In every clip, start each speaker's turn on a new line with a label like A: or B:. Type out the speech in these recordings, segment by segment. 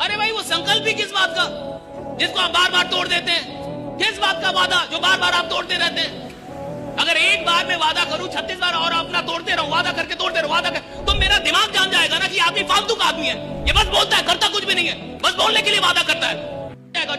A: अरे भाई वो संकल्प ही किस बात का जिसको आप बार बार तोड़ देते हैं? किस बात का वादा जो बार बार आप तोड़ते रहते हैं? अगर एक बार मैं वादा करूं 36 बार और अपना तोड़ते रहूं, वादा करके तोड़ते रहूं, वादा कर, तो मेरा दिमाग जान जाएगा ना कि आदमी फालतू का आदमी है। ये बस बोलता है, करता कुछ भी नहीं है, बस बोलने के लिए वादा करता है।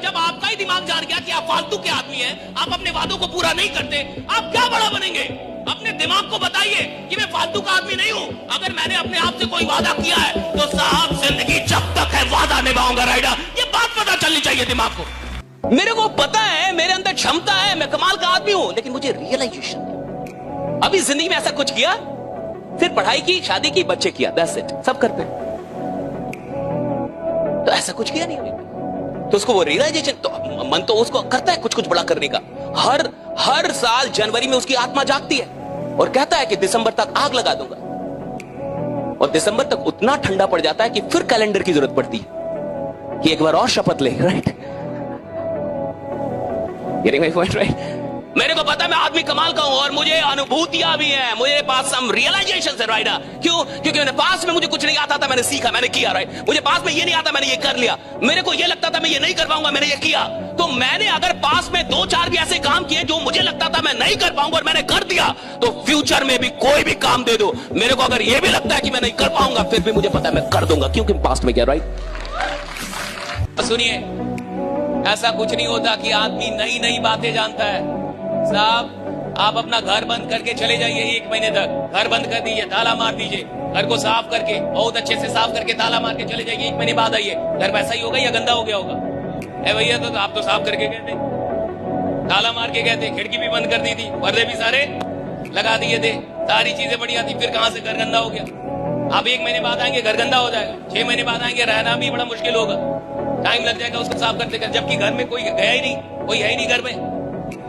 A: जब आपका ही दिमाग जान गया कि आप फालतू के आदमी हैं, आप अपने वादों को पूरा नहीं करते, आप क्या बड़ा बनेंगे? अपने दिमाग को बताइए कि मैं फालतू का आदमी नहीं हूं। अगर मैंने अपने आप से कोई वादा किया है तो साहब जिंदगी जब तक है वादा निभाऊंगा राइडर। ये बात पता चलनी चाहिए दिमाग को। मेरे को पता है, मेरे अंदर क्षमता है, मैं कमाल का आदमी हूं, लेकिन मुझे रियलाइजेशन नहीं। अभी जिंदगी में ऐसा कुछ किया, फिर पढ़ाई की, शादी की, बच्चे किया, दैट्स इट, सब करते हैं। तो ऐसा कुछ किया नहीं अभी, तो उसको वो रियलाइजेशन, तो मन तो उसको करता है कुछ कुछ बड़ा करने का। हर साल जनवरी में उसकी आत्मा जागती है और कहता है कि दिसंबर तक आग लगा दूंगा, और दिसंबर तक उतना ठंडा पड़ जाता है कि फिर कैलेंडर की जरूरत पड़ती है कि एक बार और शपथ ले, right? Getting my point, right? मेरे को पता है मैं आदमी कमाल का हूं और मुझे अनुभूतियां भी हैं, मुझे पास सम रियलाइजेशन है, राइट? क्यों? क्योंकि मैंने पास में मुझे कुछ नहीं आता था, मैंने सीखा, मैंने किया, राइट? मुझे पास में ये नहीं आता, मैंने ये कर लिया। मेरे को ये लगता था मैं ये नहीं कर पाऊंगा, मैंने ये किया। तो मैंने अगर पास में 2-4 भी ऐसे काम किए जो मुझे लगता था मैं नहीं कर पाऊंगा और मैंने कर दिया, तो फ्यूचर में भी कोई भी काम दे दो, मेरे को अगर ये भी लगता है कि मैं नहीं कर पाऊंगा, फिर भी मुझे पता है मैं कर दूंगा, क्योंकि पास्ट में क्या, राइट? सुनिए, ऐसा कुछ नहीं होता कि आदमी नई नई बातें जानता है। साहब, आप अपना घर बंद करके चले जाइए 1 महीने तक, घर बंद कर दीजिए, ताला मार दीजिए, घर को साफ करके, बहुत अच्छे से साफ करके ताला मार के चले जाइए, 1 महीने बाद आइए, घर वैसा ही होगा या गंदा हो गया होगा? भैया तो आप तो साफ करके गए थे, ताला मार के गए थे, खिड़की भी बंद कर दी थी, पर्दे भी सारे लगा दिए थे, सारी चीजें बढ़िया थी, फिर कहां से घर गंदा हो गया? आप 1 महीने बाद आएंगे, घर गंदा हो जाएगा, 6 महीने बाद आएंगे, रहना भी बड़ा मुश्किल होगा, टाइम लग जाएगा उसको साफ करते, जबकि घर में कोई गया ही नहीं, कोई है ही नहीं घर में।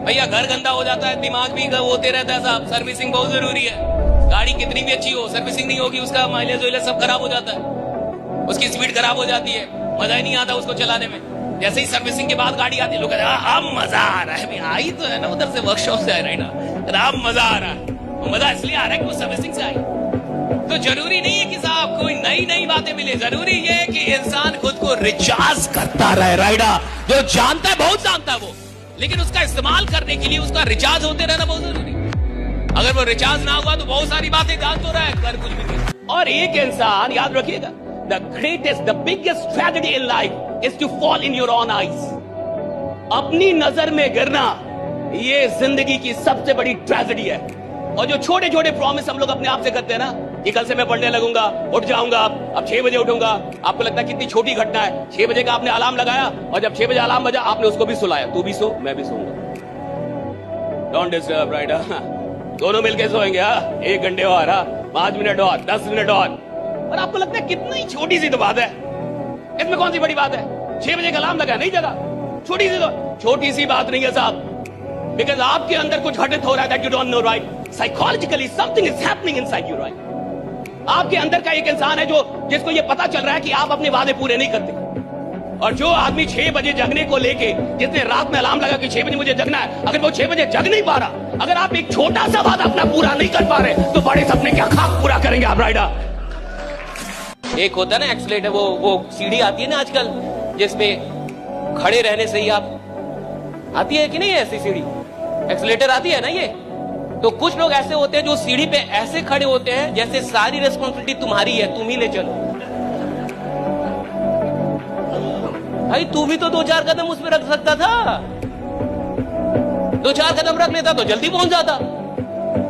A: भैया घर गंदा हो जाता है, दिमाग भी होते रहता है साहब। सर्विसिंग बहुत जरूरी है। गाड़ी कितनी भी अच्छी हो, सर्विसिंग नहीं होगी, उसका माइलेज वाइलेज सब खराब हो जाता है, उसकी स्पीड खराब हो जाती है, मजा ही नहीं आता उसको चलाने में। जैसे ही सर्विसिंग के बाद गाड़ी आती है, लोग कहते हैं अब मजा आ रहा है। आई तो है ना उधर से, वर्कशॉप से आ रहा है ना, अब मजा आ रहा है। मजा इसलिए आ रहा है कि वो सर्विसिंग से आई। तो जरूरी नहीं है कि साहब कोई नई नई बातें मिले, जरूरी है कि इंसान खुद को रिचार्ज करता रहे, राइडा? जो जानता है, बहुत जानता है वो, लेकिन उसका इस्तेमाल करने के लिए उसका रिचार्ज होते रहना बहुत जरूरी है। अगर वो रिचार्ज ना हुआ तो बहुत सारी बातें जान तो रहा है, कर कुछ भी नहीं। और एक इंसान याद रखिएगा, the greatest, the biggest tragedy in life is to fall in your own eyes. अपनी नजर में गिरना, ये जिंदगी की सबसे बड़ी ट्रेजेडी है। और जो छोटे छोटे प्रॉमिस हम लोग अपने आप से करते हैं ना, कि कल से मैं पढ़ने लगूंगा, उठ जाऊंगा, अब 6 बजे उठूंगा। आपको लगता है कितनी छोटी घटना है, 6 बजे का आपने अलार्म लगाया और जब 6 बजे अलार्म बजा आपने उसको भी सुलाया, तू भी सो मैं भी सोऊंगा, डोंट डिस्टर्ब, राइट? दोनों मिलके सोएंगे, 1 घंटे और, 5 मिनट और, 10 मिनट और आपको लगता है कितनी छोटी सी तो बात है, इसमें कौन सी बड़ी बात है? 6 बजे का अलार्म लगा, नहीं जगा, छोटी सी, तो छोटी सी बात नहीं है साहब, बिकॉज आपके अंदर कुछ घटित हो रहा है that you don't know, right? Psychologically something is happening inside you, right? आपके अंदर का एक इंसान है जो जिसको ये पता चल रहा है कि आप अपने वादे पूरे नहीं करते। और जो आदमी 6 बजे जगने को लेके, जिसने रात में अलार्म लगा कि 6 बजे मुझे जगना है, अगर वो 6 बजे जग नहीं पा रहा, अगर आप एक छोटा सा वादा अपना पूरा नहीं कर पा रहे, तो बड़े सपने क्या खाक पूरा करेंगे आप, राइडा? एक होता है ना एक्सीलेटर, वो सीढ़ी आती है ना आजकल, जिसपे खड़े रहने से ही आप, आती है कि नहीं ऐसी सीढ़ी, एक्सीलेटर आती है ना ये? तो कुछ लोग ऐसे होते हैं जो सीढ़ी पे ऐसे खड़े होते हैं जैसे सारी रिस्पॉन्सिबिलिटी तुम्हारी है, तुम ही ले चलो। भाई तू भी तो 2-4 कदम उसमें रख सकता था, 2-4 कदम रख लेता तो जल्दी पहुंच जाता।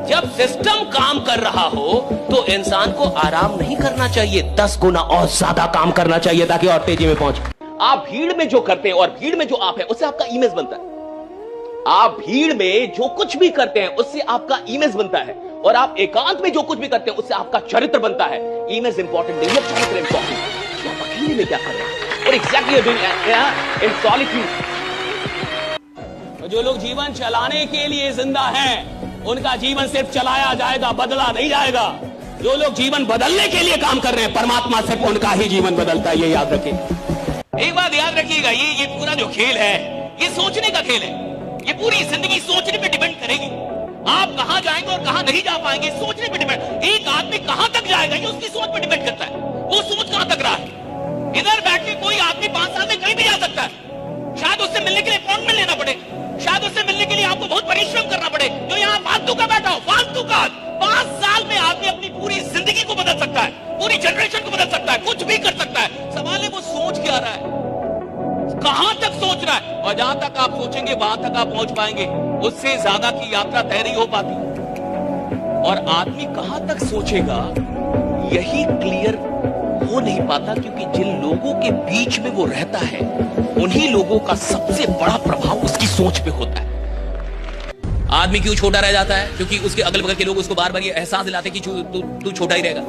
A: जब सिस्टम काम कर रहा हो तो इंसान को आराम नहीं करना चाहिए, 10 गुना और ज्यादा काम करना चाहिए ताकि और तेजी में पहुंच। आप भीड़ में जो करते हैं और भीड़ में जो आप है उससे आपका इमेज बनता है। आप भीड़ में जो कुछ भी करते हैं उससे आपका इमेज बनता है, और आप एकांत में जो कुछ भी करते हैं उससे आपका चरित्र बनता है। इमेज इंपॉर्टेंट नहीं है, चरित्र इंपॉर्टेंट है। आप अकेले में क्या कर रहे हैं और एग्जैक्टली इन सॉलिट्यूड। जो लोग जीवन चलाने के लिए जिंदा हैं, उनका जीवन सिर्फ चलाया जाएगा, बदला नहीं जाएगा। जो लोग जीवन बदलने के लिए काम कर रहे हैं, परमात्मा सिर्फ उनका ही जीवन बदलता है, ये याद रखिए। एक बात याद रखिएगा, ये पूरा जो खेल है, ये सोचने का खेल है। ये पूरी जिंदगी सोचने पे डिपेंड करेगी। आप कहां जाएंगे और कहां नहीं जा पाएंगे, सोचने पे डिपेंड। एक आदमी कहां तक जाएगा ये उसकी सोच पे डिपेंड करता है, वो सोच कहां तक रहा है। इधर बैठ के कोई आदमी 5 साल में कहीं भी जा सकता है। शायद उससे मिलने के लिए अपॉइंटमेंट लेना पड़े, शायद उससे मिलने के लिए आपको बहुत परिश्रम करना पड़े। जो यहाँ फालतू का बैठा हो, फालतू का 5 साल में आदमी अपनी पूरी जिंदगी को बदल सकता है, पूरी जनरेशन को बदल सकता है, कुछ भी कर सकता है। सवाल है वो सोच क्या रहा है, कहां तक सोच रहा है। और जहां तक आप सोचेंगे वहां तक आप पहुंच पाएंगे, उससे ज्यादा की यात्रा तय नहीं हो पाती। और आदमी कहां तक सोचेगा यही क्लियर हो नहीं पाता, क्योंकि जिन लोगों के बीच में वो रहता है उन्हीं लोगों का सबसे बड़ा प्रभाव उसकी सोच पे होता है। आदमी क्यों छोटा रह जाता है? क्योंकि उसके अगल बगल के लोग उसको बार बार ये एहसास दिलाते कि तू छोटा ही रहेगा,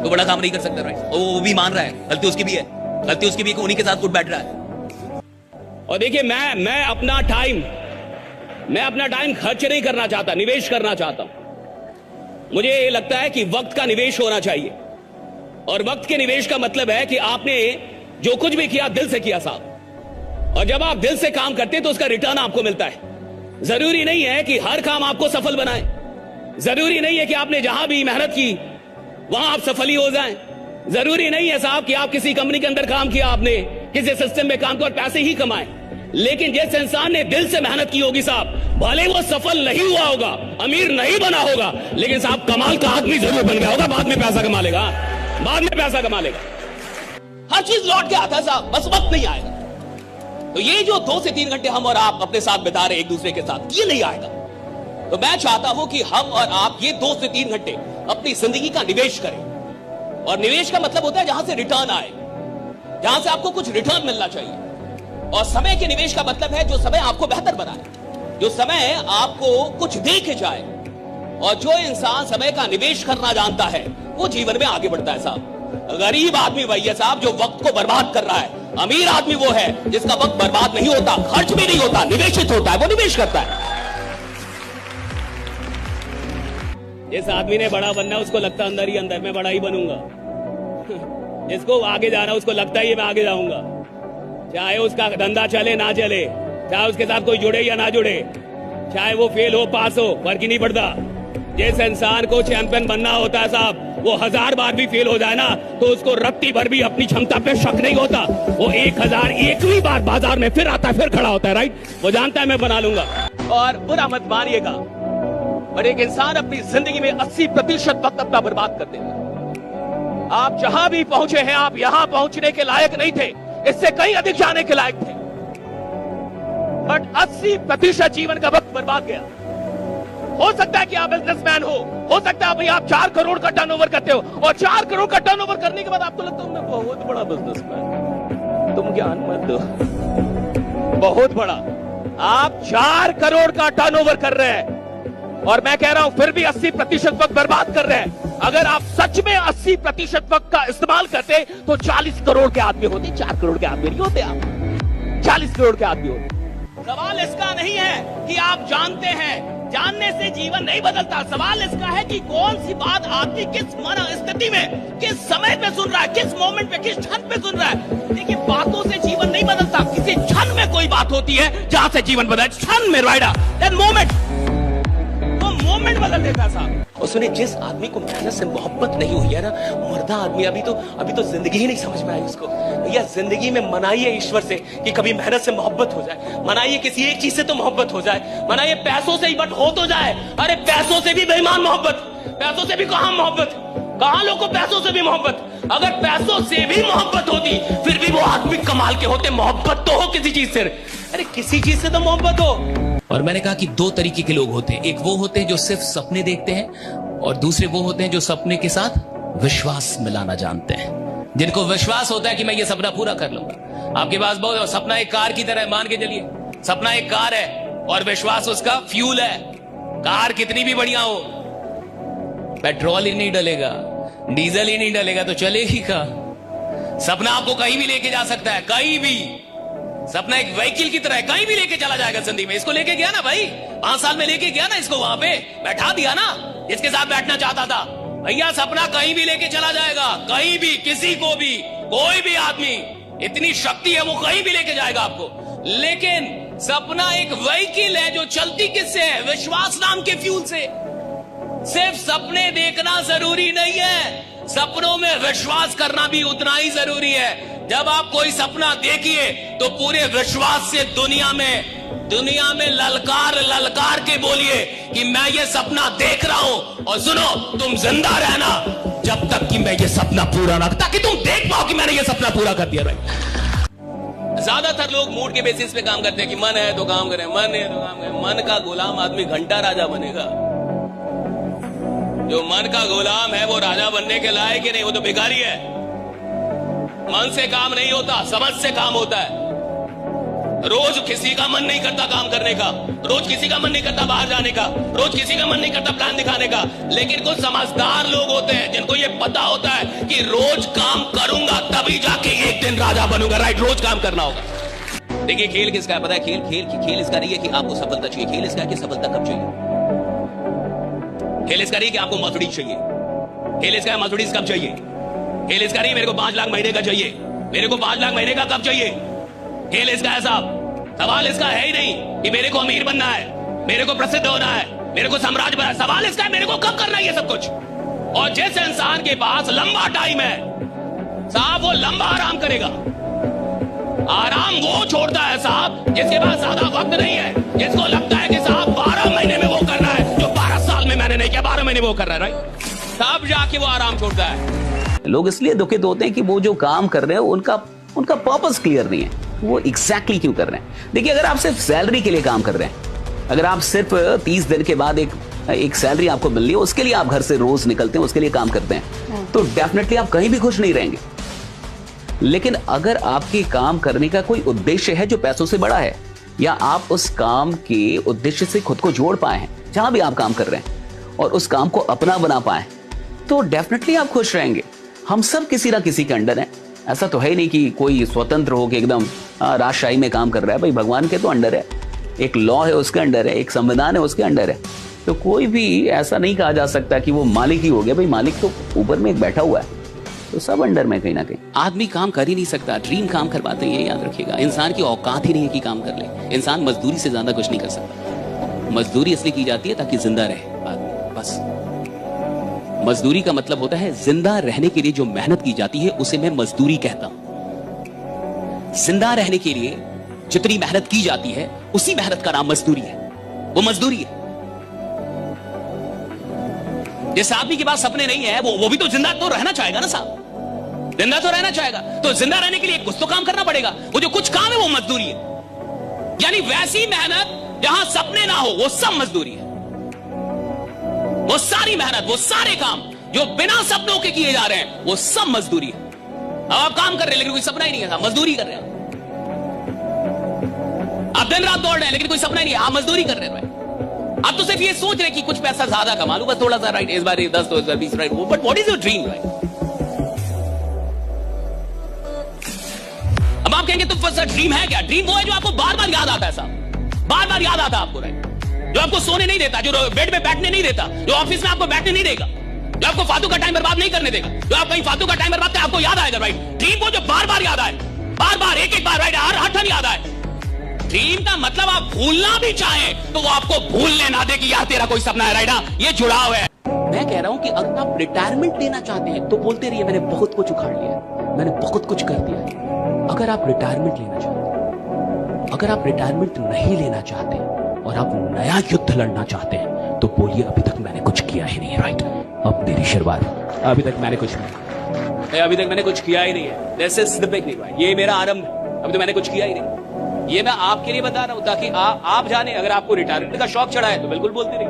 A: तो बड़ा काम नहीं कर सकता, राइट? और वो भी मान रहा है गलती उसकी भी है, गलती उसकी भी है कि उन्हीं के साथ उठ बैठ रहा है। और देखिए मैं अपना टाइम खर्च नहीं करना चाहता, निवेश करना चाहता हूं। मुझे ये लगता है कि वक्त का निवेश होना चाहिए, और वक्त के निवेश का मतलब है कि आपने जो कुछ भी किया दिल से किया साहब। और जब आप दिल से काम करते हैं तो उसका रिटर्न आपको मिलता है। जरूरी नहीं है कि हर काम आपको सफल बनाए, जरूरी नहीं है कि आपने जहां भी मेहनत की वहां आप सफल ही हो जाएं। जरूरी नहीं है साहब कि आप किसी कंपनी के अंदर काम किया, आपने किसी सिस्टम में काम किया और पैसे ही कमाए। लेकिन जिस इंसान ने दिल से मेहनत की होगी साहब, भले वो सफल नहीं हुआ होगा, अमीर नहीं बना होगा, लेकिन साहब कमाल का आदमी जरूर बन गया होगा। बाद में पैसा कमा लेगा, बाद में पैसा कमा लेगा। हर चीज लौट के आता है साहब, बस वक्त नहीं आएगा। तो ये जो 2 से 3 घंटे हम और आप अपने साथ बिता रहे एक दूसरे के साथ, ये नहीं आएगा। तो मैं चाहता हूं कि हम और आप ये 2 से 3 घंटे अपनी जिंदगी का निवेश करें। और निवेश का मतलब होता है जहां से रिटर्न आए, जहां से आपको कुछ रिटर्न मिलना चाहिए। और समय के निवेश का मतलब है जो समय आपको बेहतर बनाए, जो समय आपको कुछ दे के जाए। और जो इंसान समय का निवेश करना जानता है वो जीवन में आगे बढ़ता है साहब। गरीब आदमी वही है साहब जो वक्त को बर्बाद कर रहा है। अमीर आदमी वो है जिसका वक्त बर्बाद नहीं होता, खर्च भी नहीं होता, निवेशित होता है, वो निवेश करता है। जिस आदमी ने बड़ा बनना उसको लगता अंदर ही अंदर मैं बड़ा ही बनूंगा। जिसको आगे जाना उसको लगता ही मैं आगे जाऊंगा, चाहे उसका धंधा चले ना चले, चाहे उसके साथ कोई जुड़े या ना जुड़े, चाहे वो फेल हो पास हो, फर्क ही नहीं पड़ता। जिस इंसान को चैंपियन बनना होता है साहब, वो 1000 बार भी फेल हो जाए ना तो उसको रत्ती भर भी अपनी क्षमता पे शक नहीं होता। वो 1001वीं बार बाजार में फिर आता है, फिर खड़ा होता है, राइट? वो जानता है मैं बना लूंगा। और बुरा मत मानिएगा, और एक इंसान अपनी जिंदगी में 80% वक्त अपना बर्बाद कर देगा। आप जहां भी पहुंचे हैं, आप यहां पहुंचने के लायक नहीं थे, इससे कहीं अधिक जाने के लायक थे, बट 80% जीवन का वक्त बर्बाद गया। हो सकता है कि आप बिजनेसमैन हो सकता है भाई आप 4 करोड़ का टर्नओवर करते हो, और 4 करोड़ का टर्नओवर करने के बाद आपको लगता है मैं बहुत बड़ा बिजनेसमैन। तुम ज्ञान मत दो, बहुत बड़ा। आप 4 करोड़ का टर्नओवर कर रहे हैं, और मैं कह रहा हूं फिर भी 80% वक्त बर्बाद कर रहे हैं। अगर आप सच में 80% वक्त का इस्तेमाल करते तो 40 करोड़ के आदमी होते। 4 करोड़ के आदमी नहीं होते, आप 40 करोड़ के आदमी होते। सवाल इसका नहीं है कि आप जानते हैं, जानने से जीवन नहीं बदलता। सवाल इसका है कि कौन सी बात आदमी किस मन स्थिति में, किस समय पे सुन रहा है, किस मोमेंट पे, किस क्षण पे सुन रहा है। देखिए बातों से जीवन नहीं बदलता, किसी क्षण में कोई बात होती है जहां से जीवन बदले। क्षण में राइडा दैट मोमेंट, वो मोमेंट बदल देता है साहब। और सुनिए, जिस आदमी को मेहनत से मोहब्बत नहीं हुई है ना, मर्दा आदमी अभी तो जिंदगी ही नहीं समझ में आई उसको। भैया जिंदगी में मनाइए ईश्वर से कि कभी मेहनत से मोहब्बत हो जाए, मनाइए किसी एक चीज से तो मोहब्बत हो जाए, मनाइए पैसों से ही बट हो तो जाए। अरे पैसों से भी बेईमान मोहब्बत, पैसों से भी कहां मोहब्बत, कहां लोगों को पैसों से भी मोहब्बत। अगर पैसों से भी मोहब्बत होती फिर भी वो आदमी कमाल के होते। मोहब्बत तो हो किसी चीज से, अरे किसी चीज से तो मोहब्बत हो। और मैंने कहा कि 2 तरीके के लोग होते हैं, एक वो होते हैं जो सिर्फ सपने देखते हैं, और दूसरे वो होते हैं जो सपने के साथ विश्वास मिलाना जानते हैं, जिनको विश्वास होता है कि मैं ये सपना पूरा कर लूंगा। आपके पास बहुत सपना एक कार की तरह मान के चलिए, सपना एक कार है और विश्वास उसका फ्यूल है। कार कितनी भी बढ़िया हो, पेट्रोल ही नहीं डलेगा, डीजल ही नहीं डलेगा तो चलेगी का। सपना आपको कहीं भी लेके जा सकता है, कहीं भी। सपना एक व्हीकल की तरह है, कहीं भी लेके चला जाएगा जिंदगी में। इसको लेके गया ना भाई, 5 साल में लेके गया ना इसको, वहां पे बैठा दिया ना जिसके साथ बैठना चाहता था। भैया सपना कहीं भी लेके चला जाएगा, कहीं भी, किसी को भी, कोई भी आदमी, इतनी शक्ति है वो कहीं भी लेके जाएगा आपको। लेकिन सपना एक व्हीकल है जो चलती किससे है? विश्वास नाम के फ्यूल से। सिर्फ सपने देखना जरूरी नहीं है, सपनों में विश्वास करना भी उतना ही जरूरी है। जब आप कोई सपना देखिए तो पूरे विश्वास से दुनिया में ललकार ललकार के बोलिए कि मैं ये सपना देख रहा हूं, और सुनो तुम जिंदा रहना जब तक कि मैं ये सपना पूरा ना, ताकि तुम देख पाओ कि मैंने ये सपना पूरा कर दिया। भाई ज्यादातर लोग मूड के बेसिस पे काम करते हैं कि मन है तो काम करें, मन है तो काम करें। मन का गुलाम आदमी घंटा राजा बनेगा। जो मन का गुलाम है वो राजा बनने के लायक ही नहीं, वो तो भिखारी है। मन से काम नहीं होता, समझ से काम होता है। रोज किसी का मन नहीं करता काम करने का, रोज किसी का मन नहीं करता बाहर जाने का, रोज किसी का मन नहीं करता प्लान दिखाने का। लेकिन कुछ समझदार लोग होते हैं जिनको ये पता होता है कि रोज काम करूंगा तभी जाके एक दिन राजा बनूंगा। राइट, रोज काम करना होगा। देखिए खेल किसका है पता है? खेल इसका नहीं है कि आपको सफलता चाहिए, खेल इसका है कि सफलता कब चाहिए। खेल इसका नहीं कि आपको मर्सिडीज चाहिए, खेल इसका है मर्सिडीज कब चाहिए। खेल इसका नहीं मेरे को 5 लाख महीने का चाहिए, मेरे को 5 लाख महीने का कब चाहिए। खेल इसका है साहब, सवाल इसका है ही नहीं कि मेरे को अमीर बनना है, मेरे को प्रसिद्ध होना है, मेरे को साम्राज्य बनना है। सवाल इसका है मेरे को कब करना है ये सब कुछ। और जिस इंसान के पास लंबा टाइम है साहब, वो लंबा आराम करेगा। आराम वो छोड़ता है साहब जिसके पास ज्यादा वक्त नहीं है, जिसको लगता है कि साहब 12 महीने में वो करना है जो 12 साल में मैंने नहीं किया, 12 महीने में वो कर रहा है। राइट, तब जाके वो आराम छोड़ता है।
B: लोग इसलिए दुखित होते हैं कि वो जो काम कर रहे हैं उनका पर्पस क्लियर नहीं है, वो एग्जैक्टली क्यों कर रहे हैं। देखिए, अगर आप सिर्फ सैलरी के लिए काम कर रहे हैं, अगर आप सिर्फ 30 दिन के बाद एक सैलरी आपको मिल रही है, उसके लिए आप घर से रोज निकलते हैं, उसके लिए काम करते हैं, तो डेफिनेटली आप कहीं भी खुश नहीं रहेंगे। लेकिन अगर आपके काम करने का कोई उद्देश्य है जो पैसों से बड़ा है, या आप उस काम के उद्देश्य से खुद को जोड़ पाए हैं जहां भी आप काम कर रहे हैं, और उस काम को अपना बना पाए, तो डेफिनेटली आप खुश रहेंगे। हम सब किसी ना किसी के अंडर हैं। ऐसा तो है ही नहीं कि कोई स्वतंत्र हो के एकदम राजशाही में काम कर रहा है। भाई भगवान के तो अंडर है, एक लॉ है उसके अंडर है, एक संविधान है उसके अंडर है। तो कोई भी ऐसा नहीं कहा जा सकता कि वो मालिक ही हो गया। भाई मालिक तो ऊपर में एक बैठा हुआ है, तो सब अंडर में कहीं ना कहीं।
C: आदमी काम कर ही नहीं सकता, ड्रीम काम करवाते हैं, ये याद रखिएगा। इंसान की औकात ही नहीं है कि काम कर ले। इंसान मजदूरी से ज्यादा कुछ नहीं कर सकता। मजदूरी इसलिए की जाती है ताकि जिंदा रहे आदमी, बस। मजदूरी का मतलब होता है जिंदा रहने के लिए जो मेहनत की जाती है उसे मैं मजदूरी कहता हूं। जिंदा रहने के लिए जितनी मेहनत की जाती है उसी मेहनत का नाम मजदूरी है, वो मजदूरी है। जिस आदमी के पास सपने नहीं है वो भी तो जिंदा तो रहना चाहेगा ना साहब, जिंदा तो रहना चाहेगा। तो जिंदा रहने के लिए कुछ तो काम करना पड़ेगा। वो जो कुछ काम है वो मजदूरी है। यानी वैसी मेहनत जहां सपने ना हो वो सब मजदूरी है। वो सारी मेहनत, वो सारे काम जो बिना सपनों के किए जा रहे हैं वो सब मजदूरी है। अब आप काम कर रहे हैं लेकिन कोई सपना ही नहीं है, मजदूरी कर रहे हैं। आप दिन रात दौड़ रहे हैं लेकिन कोई सपना ही नहीं है, आप मजदूरी कर रहे हैं। आप तो सिर्फ ये सोच रहे हैं कि कुछ पैसा ज्यादा कमा लूं, बस थोड़ा सा। राइट, इस बार 10 तो इस बार 20। Right, but what is your dream? Right, अब आप कहेंगे तो फर्स्ट ड्रीम है क्या? ड्रीम वो है जो आपको बार बार याद आता है साहब, बार बार याद आता है आपको। राइट, जो आपको सोने नहीं देता, जो बेड पे बैठने नहीं देता, जो ऑफिस में आपको बैठने नहीं देगा, जो आपको फालतू का टाइम बर्बाद नहीं करने देगा, जो आप कहीं फालतू का टाइम बर्बाद करते आपको याद आएगा। राइट, ड्रीम वो जो बार बार याद आए, बार बार एक बार। राइट, हर टन याद आए। ड्रीम का मतलब आप भूलना भी चाहें तो वो आपको भूलने ना दे कि यार तेरा कोई सपना है। राइट, ये जुड़ाव है। मैं कह रहा हूं कि अगर आप रिटायरमेंट लेना चाहते हैं तो बोलते रहिए मैंने बहुत कुछ उखाड़ लिया, मैंने बहुत कुछ कर दिया है। अगर आप रिटायरमेंट लेना चाहते हैं, अगर आप रिटायरमेंट नहीं लेना चाहते और आप नया युद्ध लड़ना चाहते हैं तो बोलिए अभी तक मैंने कुछ किया ही नहीं है। राइट, अब मेरी शुरुआत, अभी तक मैंने कुछ नहीं, अभी तक मैंने कुछ किया ही नहीं है। दिस इज द बिगिनिंग, ये मेरा आरंभ है, अभी तो मैंने कुछ किया ही नहीं। ये मैं आपके लिए बता रहा हूं ताकि आप जाने। अगर आपको रिटायरमेंट का शौक चढ़ा है तो बिल्कुल बोलते रहिए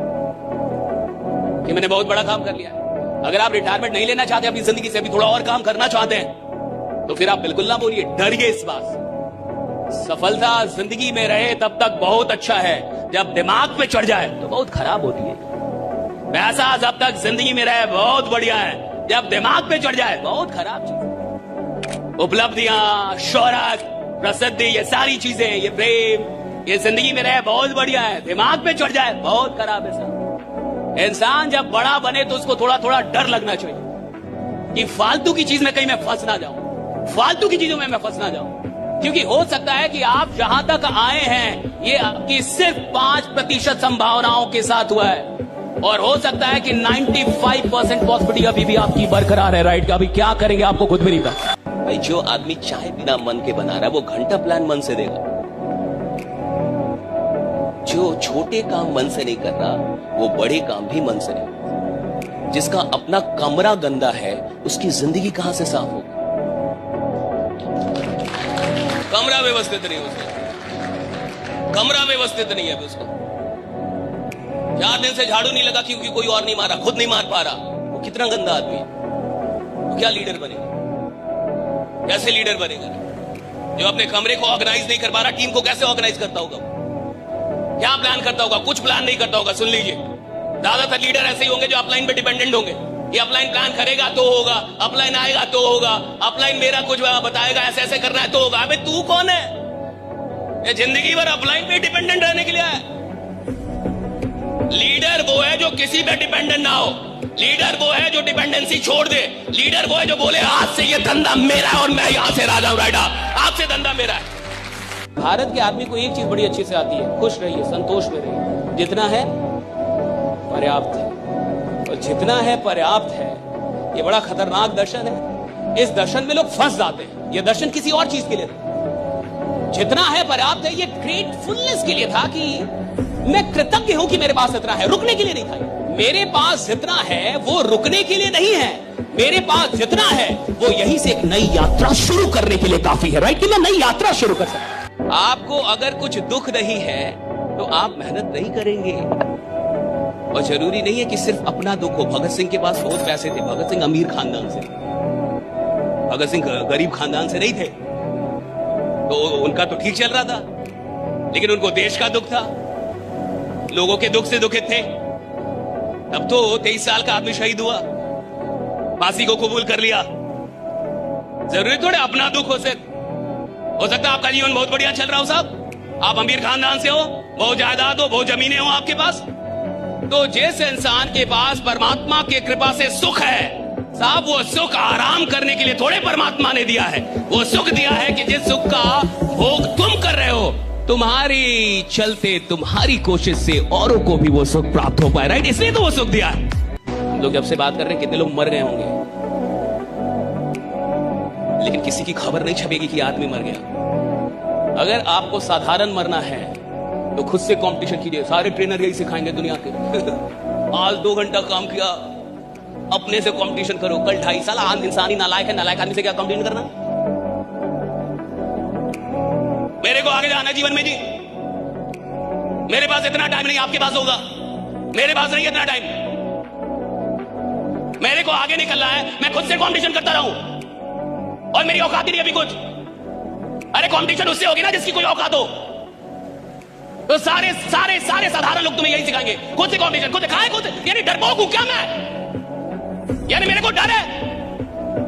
C: कि मैंने बहुत बड़ा काम कर लिया है। अगर आप रिटायरमेंट नहीं लेना चाहते अपनी जिंदगी से, अभी थोड़ा और काम करना चाहते हैं, तो फिर आप बिल्कुल ना बोलिए, डरिए इस बात से। सफलता जिंदगी में रहे तब तक बहुत अच्छा है, जब दिमाग पे चढ़ जाए तो बहुत खराब होती है। पैसा जब तक जिंदगी में रहे बहुत बढ़िया है, जब दिमाग पे चढ़ जाए बहुत खराब चीज। उपलब्धियां, शोहरत, प्रसिद्धि, ये सारी चीजें, ये प्रेम, ये जिंदगी में रहे बहुत बढ़िया है, दिमाग पे चढ़ जाए बहुत खराब है साहब। इंसान जब बड़ा बने तो उसको थोड़ा थोड़ा डर लगना चाहिए कि फालतू की चीज में कहीं मैं फंस ना जाऊं, फालतू की चीजों में मैं फंस ना जाऊं। क्योंकि हो सकता है कि आप जहां तक आए हैं ये आपकी सिर्फ 5% संभावनाओं के साथ हुआ है, और हो सकता है कि 95% पॉसिबिलिटी अभी भी आपकी बरकरार है। राइट, अभी क्या करेंगे आपको खुद भी नहीं पता।
A: भाई जो आदमी चाय बिना मन के बना रहा है वो घंटा प्लान मन से देगा। जो छोटे काम मन से नहीं कर रहा वो बड़े काम भी मन से नहीं। जिसका अपना कमरा गंदा है उसकी जिंदगी कहां से साफ होगी? कमरा व्यवस्थित नहीं उसका, कमरा व्यवस्थित नहीं है उसको। 4 दिन से झाड़ू नहीं लगा क्योंकि कोई और नहीं मारा, खुद नहीं मार पा रहा। वो कितना गंदा आदमी है, वो क्या लीडर बनेगा? कैसे लीडर बनेगा? जो अपने कमरे को ऑर्गेनाइज नहीं कर पा रहा, टीम को कैसे ऑर्गेनाइज करता होगा? क्या प्लान करता होगा? कुछ प्लान नहीं करता होगा। सुन लीजिए, ज्यादातर लीडर ऐसे ही होंगे जो अपलाइन पे डिपेंडेंट होंगे। ये अपलाइन प्लान करेगा तो होगा, अपलाइन आएगा तो होगा, अपलाइन मेरा कुछ बताएगा ऐसे ऐसे करना है तो होगा। अबे तू कौन है? ये जिंदगी भर अपलाइन पे डिपेंडेंट रहने के लिए आया। लीडर वो है जो किसी पे डिपेंडेंट ना हो। लीडर वो है जो डिपेंडेंसी छोड़ दे। लीडर वो है जो बोले आज से ये धंधा मेरा है और मैं यहां से राजा हूं, राइडा, आज से धंधा मेरा है। भारत के आदमी को एक चीज बड़ी अच्छी से आती है, खुश रहिए, संतोष में रहिए। जितना है पर्याप्त है, और जितना है पर्याप्त है। ये बड़ा खतरनाक दर्शन है। इस दर्शन में लोग फंस जाते हैं। ये दर्शन किसी और चीज के लिए था। जितना है पर्याप्त है, ये ग्रेटफुलनेस के लिए था कि मैं कृतज्ञ हूं कि मेरे पास इतना है, रुकने के लिए नहीं था। मेरे पास जितना है वो रुकने के लिए नहीं है। मेरे पास जितना है वो यहीं से एक नई यात्रा शुरू करने के लिए काफी है, राइट? कि मैं नई यात्रा शुरू कर सकता। आपको अगर कुछ दुख नहीं है तो आप मेहनत नहीं करेंगे। और जरूरी नहीं है कि सिर्फ अपना दुख हो। भगत सिंह के पास बहुत पैसे थे। भगत सिंह अमीर खानदान से, भगत सिंह गरीब खानदान से नहीं थे। तो उनका तो ठीक चल रहा था, लेकिन उनको देश का दुख था, लोगों के दुख से दुखित थे। तब तो 23 साल का आदमी शहीद हुआ, फांसी को कबूल कर लिया। जरूरी थोड़े अपना दुख हो सकता है आपका जीवन बहुत बढ़िया चल रहा हो साहब, आप अमीर खानदान से हो, बहुत जायदाद हो, बहुत जमीनें हो आपके पास। तो जिस इंसान के पास परमात्मा की कृपा से सुख है साहब, वो सुख आराम करने के लिए थोड़े परमात्मा ने दिया है। वो सुख दिया है कि जिस सुख का भोग तुम कर रहे हो, तुम्हारी चलते, तुम्हारी कोशिश से औरों को भी वो सुख प्राप्त हो पाए, राइट? इसलिए तो वो सुख दिया है। हम लोग जब से बात कर रहे हैं कितने लोग मर गए होंगे, लेकिन किसी की खबर नहीं छपेगी कि आदमी मर गया। अगर आपको साधारण मरना है तो खुद से कंपटीशन कीजिए। सारे ट्रेनर यही सिखाएंगे दुनिया के। आज 2 घंटा काम किया, अपने से कंपटीशन करो। कल 2.5 साल इंसान ही नालायक है, नालायक आदमी से क्या कंपटीशन करना? मेरे को आगे जाना जीवन में जी। मेरे पास इतना टाइम नहीं, आपके पास होगा। मेरे पास नहीं इतना टाइम। मेरे को आगे निकलना है, मैं खुद से कंपटीशन करता रहूं और मेरी औकात ही नहीं अभी कुछ। अरे कंपटीशन उससे होगी ना जिसकी कोई औकात हो। तो सारे सारे सारे साधारण लोग तुम्हें यही सिखाएंगे, खुद से कंपटीशन, खुद खाए खुद। यानी डरपोक हूं क्या मैं? यानी मेरे को डर है।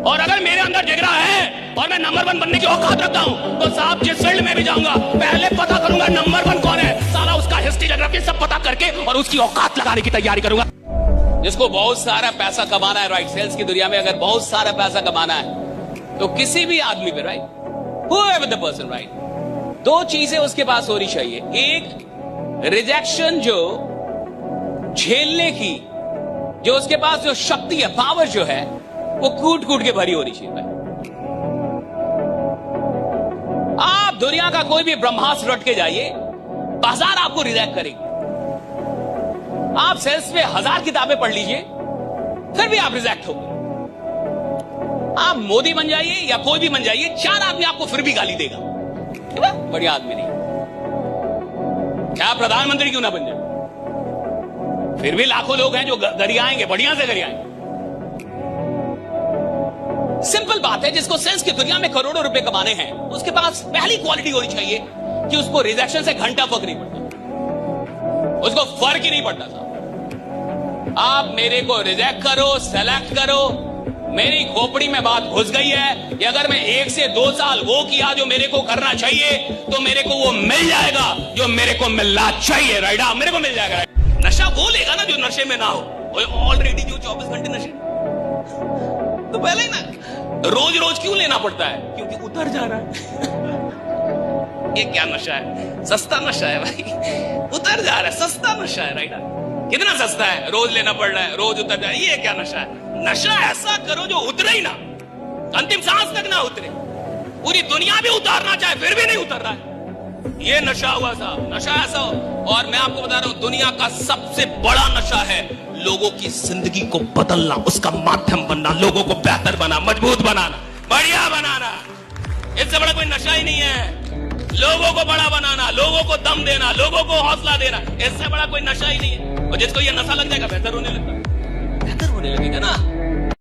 A: और अगर मेरे अंदर जिगरा है और मैं नंबर 1 बनने की औकात रखता हूं तो साहब जिस फील्ड में भी जाऊंगा पहले पता करूंगा नंबर 1 कौन है, साला उसका हिस्ट्री ज्योग्राफी सब पता करके और उसकी औकात लगाने की तैयारी करूंगा। जिसको बहुत सारा पैसा कमाना है, राइट, सेल्स की दुनिया में अगर बहुत सारा पैसा कमाना है तो किसी भी आदमी पे, right, whoever the person, right, 2 चीजें उसके पास होनी चाहिए। एक, रिजेक्शन जो झेलने की जो उसके पास जो शक्ति है, पावर जो है, वो कूट कूट के भरी होनी चाहिए। आप दुनिया का कोई भी ब्रह्मास्त्र रट के जाइए, बाजार आपको रिजेक्ट करेगी। आप सेल्स में 1000 किताबें पढ़ लीजिए, फिर भी आप रिजेक्ट होंगे। आप मोदी बन जाइए या कोई भी बन जाइए, 4 आदमी आपको फिर भी गाली देगा, बढ़िया आदमी नहीं। क्या प्रधानमंत्री क्यों ना बन जाए, फिर भी लाखों लोग हैं जो गरियाएंगे, बढ़िया से गरियाएंगे। सिंपल बात है, जिसको सेल्स की दुनिया में करोड़ों रुपए कमाने हैं, उसके पास पहली क्वालिटी होनी चाहिए कि उसको रिजेक्शन से घंटा फर्क नहीं पड़ता, उसको फर्क ही नहीं पड़ता था। आप मेरे को रिजेक्ट करो, सेलेक्ट करो, मेरी खोपड़ी में बात घुस गई है कि अगर मैं 1 से 2 साल वो किया जो मेरे को करना चाहिए तो मेरे को वो मिल जाएगा जो मेरे को मिलना चाहिए, राइट? मेरे को मिल जाएगा। नशा वो लेगा ना जो नशे में ना हो। ऑलरेडी जो 24 घंटे नशे, तो पहले ही ना रोज रोज क्यों लेना पड़ता है? क्योंकि उतर जा रहा है। ये क्या नशा है? सस्ता नशा है भाई, उतर जा रहा है, सस्ता नशा है, राइट? कितना सस्ता है, रोज लेना पड़ रहा है, रोज उतर जाए, ये क्या नशा है? नशा ऐसा करो जो उतरे ही ना। अंतिम सांस तक ना उतरे, पूरी दुनिया भी उतारना चाहे फिर भी नहीं उतर रहा है। ये नशा हुआ साहब, नशा ऐसा हो। और मैं आपको बता रहा हूं, दुनिया का सबसे बड़ा नशा है लोगों की जिंदगी को बदलना, उसका माध्यम बनना, लोगों को बेहतर बना, मजबूत बनाना, बढ़िया बनाना। इससे बड़ा कोई नशा ही नहीं है। लोगों को बड़ा बनाना, लोगों को दम देना, लोगों को हौसला देना, इससे बड़ा कोई नशा ही नहीं है। और जिसको ये नशा लग जाएगा बेहतर होने लगता है, बेहतर होने लगेगा ना।